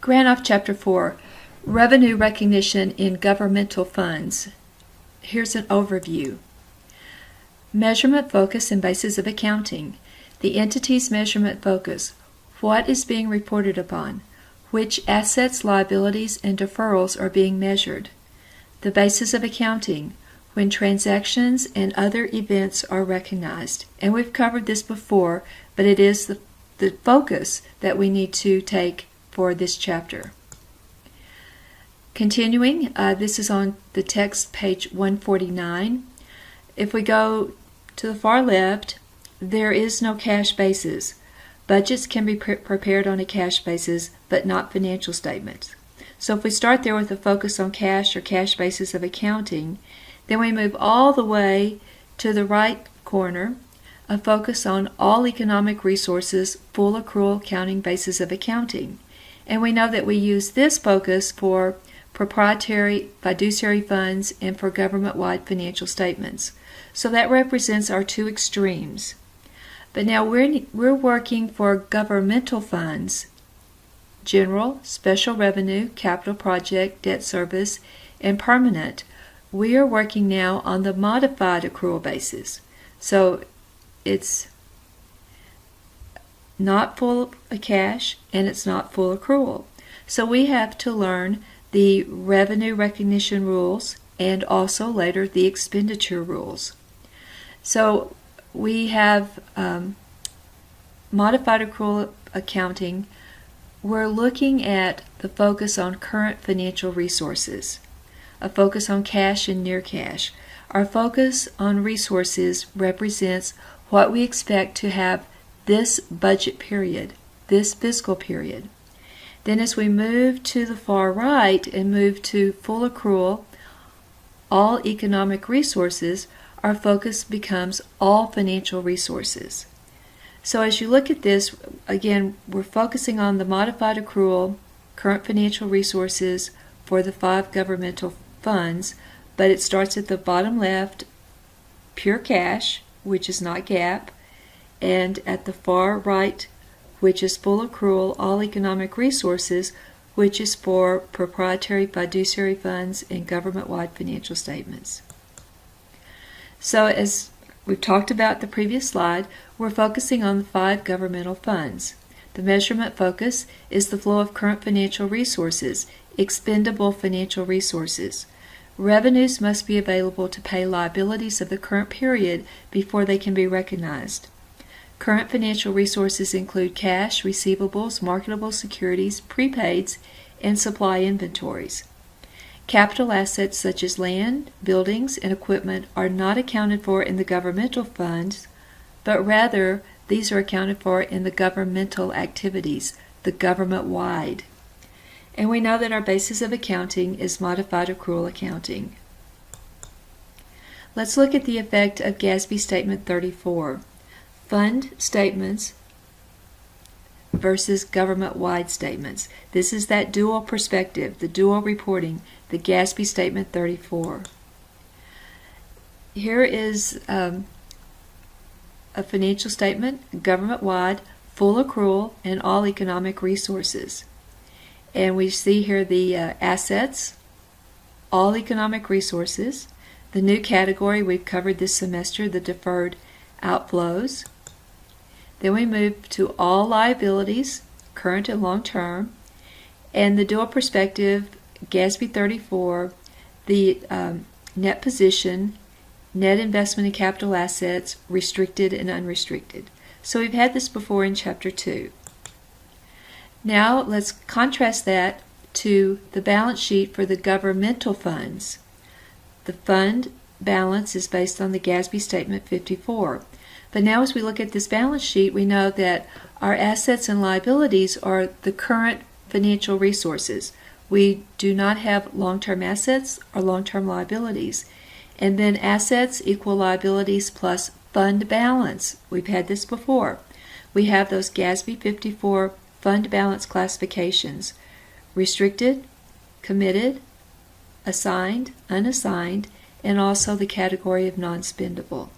Granoff Chapter 4, Revenue Recognition in Governmental Funds. Here's an overview. Measurement focus and basis of accounting. The entity's measurement focus. What is being reported upon? Which assets, liabilities, and deferrals are being measured? The basis of accounting. When transactions and other events are recognized. And we've covered this before, but it is the focus that we need to take for this chapter. Continuing, this is on the text page 149. If we go to the far left, there is no cash basis. Budgets can be prepared on a cash basis, but not financial statements. So if we start there with a focus on cash or cash basis of accounting, then we move all the way to the right corner, a focus on all economic resources, full accrual accounting basis of accounting. And we know that we use this focus for proprietary fiduciary funds and for government-wide financial statements. So that represents our two extremes. But now we're working for governmental funds, general, special revenue, capital project, debt service, and permanent. We are working now on the modified accrual basis. So it's not full cash and it's not full accrual. So we have to learn the revenue recognition rules and also later the expenditure rules. So we have modified accrual accounting. We're looking at the focus on current financial resources, a focus on cash and near cash. Our focus on resources represents what we expect to have this budget period, this fiscal period. Then as we move to the far right and move to full accrual, all economic resources, our focus becomes all financial resources. So as you look at this, again, we're focusing on the modified accrual, current financial resources for the 5 governmental funds, but it starts at the bottom left, pure cash, which is not GAAP, and at the far right, which is full accrual, all economic resources, which is for proprietary fiduciary funds and government-wide financial statements. So as we've talked about the previous slide, we're focusing on the 5 governmental funds. The measurement focus is the flow of current financial resources, expendable financial resources. Revenues must be available to pay liabilities of the current period before they can be recognized. Current financial resources include cash, receivables, marketable securities, prepaids, and supply inventories. Capital assets such as land, buildings, and equipment are not accounted for in the governmental funds, but rather these are accounted for in the governmental activities, the government-wide. And we know that our basis of accounting is modified accrual accounting. Let's look at the effect of GASB Statement 34. Fund statements versus government-wide statements. This is that dual perspective, the dual reporting, the GASB Statement 34. Here is a financial statement, government-wide, full accrual, and all economic resources. And we see here the assets, all economic resources, the new category we've covered this semester, the deferred outflows. Then we move to all liabilities, current and long-term, and the dual perspective, GASB 34, the net position, net investment in capital assets, restricted and unrestricted. So we've had this before in Chapter 2. Now let's contrast that to the balance sheet for the governmental funds. The fund balance is based on the GASB Statement 54. But now as we look at this balance sheet, we know that our assets and liabilities are the current financial resources. We do not have long-term assets or long-term liabilities. And then assets equal liabilities plus fund balance. We've had this before. We have those GASB 54 fund balance classifications: restricted, committed, assigned, unassigned, and also the category of non-spendable.